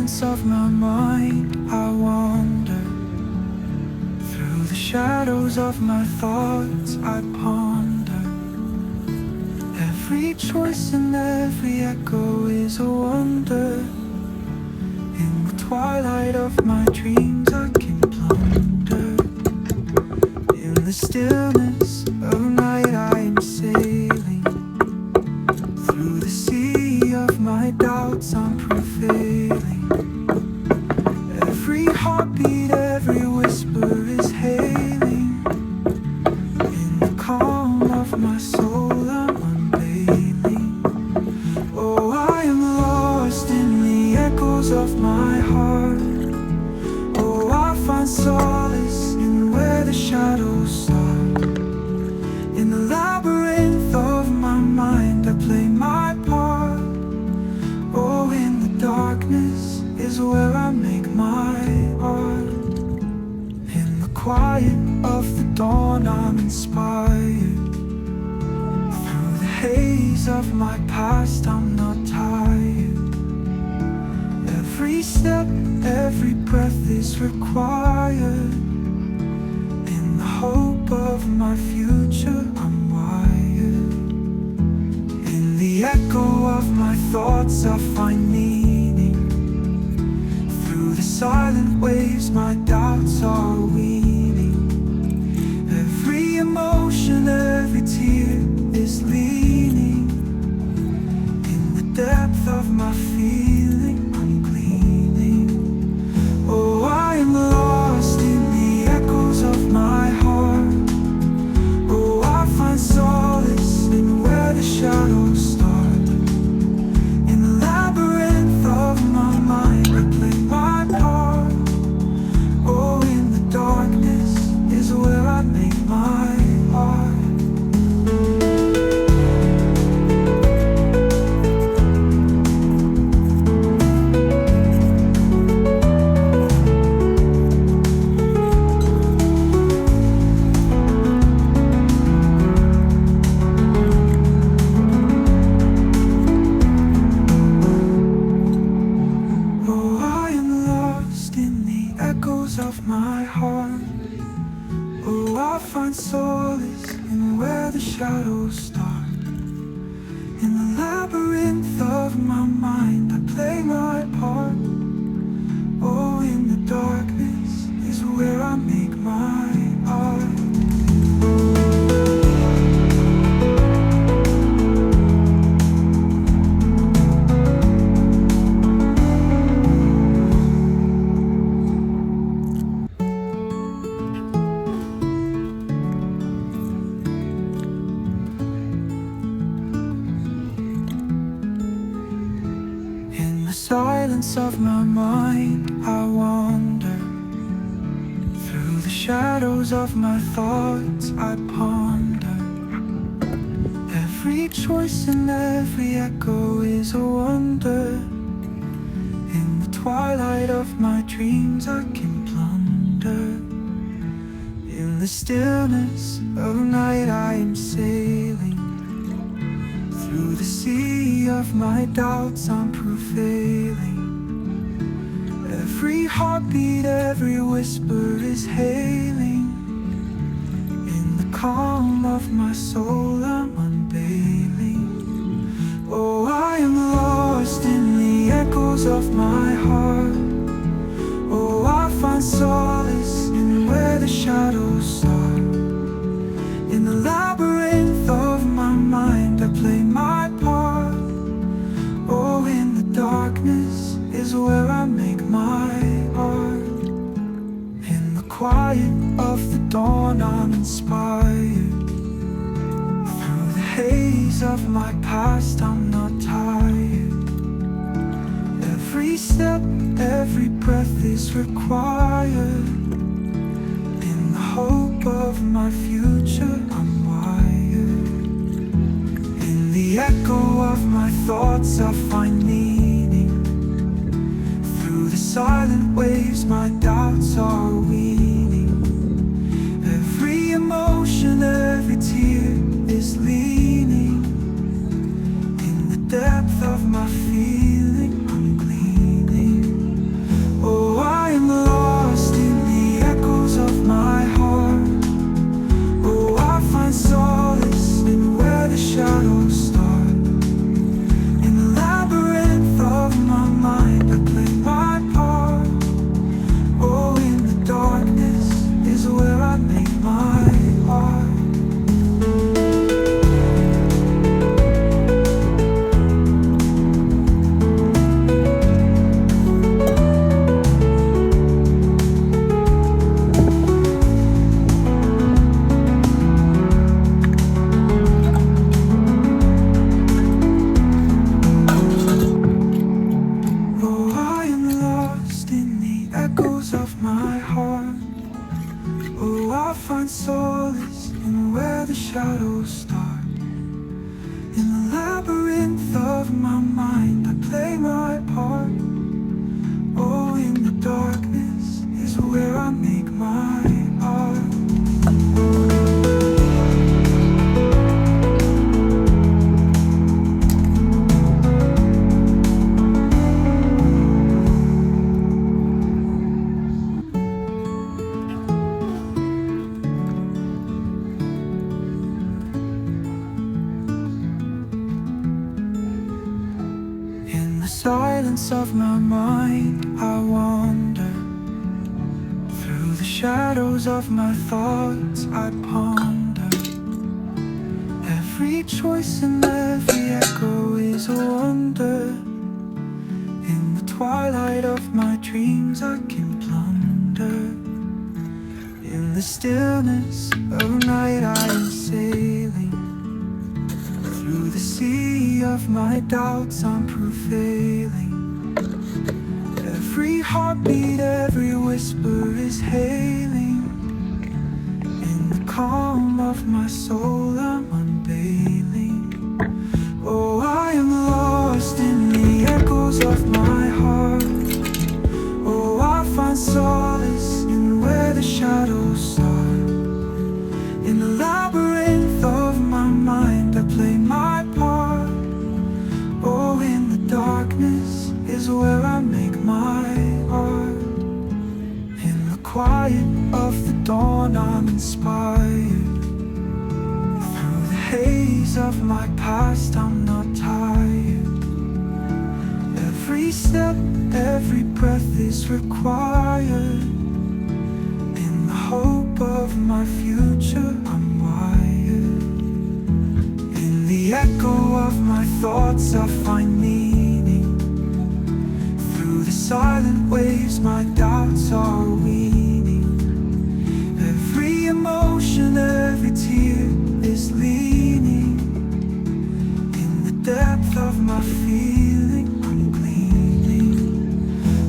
silence of my mind, I wander. Through the shadows of my thoughts, I ponder. Every choice and every echo is a wonder. In the twilight of my dreams, I can plunder. In the stillness of night, I am sailing. Through the sea of my doubts, I'm prevailing. Every heartbeat, every whisper is hailing. In the calm of my soul, I'm unveiling. Oh, I am lost in the echoes of my heart. Oh, I find solace in where the shadows start. In the labyrinth of my mind, I play my part. Oh, in the darkness is where I make my art. In the quiet of the dawn, I'm inspired. Through the haze of my past, I'm not tired. Every step, every breath is required. In the hope of my future, I'm wired. In the echo of my thoughts, I find meaning. Through the silent waves, my doubts are weaning. Every emotion, every tear is leaning. In the depth of my feeling, I'm gleaning. Oh, I am lost in the echoes of my heart. Oh, I find solace in where the shadows start. In the labyrinth of my mind, I play my part. Oh, in the darkness is where I make my art. Of my heart. Oh, I find solace in where the shadows start. In the labyrinth of my mind, I play my part. Oh, in the darkness is where I make my art. Silence of my mind, I wander. Through the shadows of my thoughts, I ponder. Every choice and every echo is a wonder. In the twilight of my dreams, I can plunder. In the stillness of night, I am sailing. Through the sea of my doubts, I'm prevailing. Every heartbeat, every whisper is hailing. In the calm of my soul, I'm unveiling. Oh, I am lost in the echoes of my heart. Oh, I find solace in where the shadows start. In the labyrinth of my mind, I play my part. Oh, in the darkness is where I make my art. In the quiet of the dawn, I'm inspired. Through the haze of my past, I'm not tired. Every step, every breath is required. In the hope of my future, I'm wired. In the echo of my thoughts, I find meaning. Through the silent waves, my doubts are weaning. Every emotion, every tear is leaning. In the depth of my feeling, I'm gleaning. I find solace in where the shadows start. In the labyrinth of my mind, I play my part. Oh, in the darkness is where I make my art. In the silence of my mind, I wander. Through the shadows of my thoughts, I ponder. Every choice and every echo is a wonder. In the twilight of my dreams, I can plunder. In the stillness of night, I am sailing. Through the sea of my doubts, I'm prevailing. Every heartbeat, every whisper is hailing. In the calm of my soul, I'm unveiling. Oh, I am lost in the echoes of my heart. Oh, I find solace in where the shadows start. In the labyrinth of my mind, I play my part. Oh, in the darkness is where I make my art. In the quiet of the dawn, I'm inspired. Through the haze of my past, I'm not tired. Every step, every breath is required. In the hope of my future, I'm wired. In the echo of my thoughts, I find meaning. Through the silent waves, my doubts are weaning. Every emotion, every tear is leaning. In the depth of my feeling, I'm gleaming.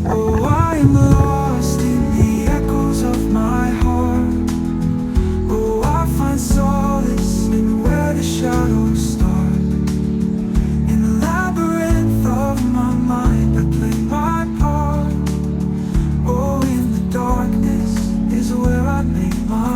Oh, I am lost in the echoes of my heart. Oh, I find solace in where the shadows start. In the labyrinth of my mind, I play my part. Oh, in the darkness is where I make my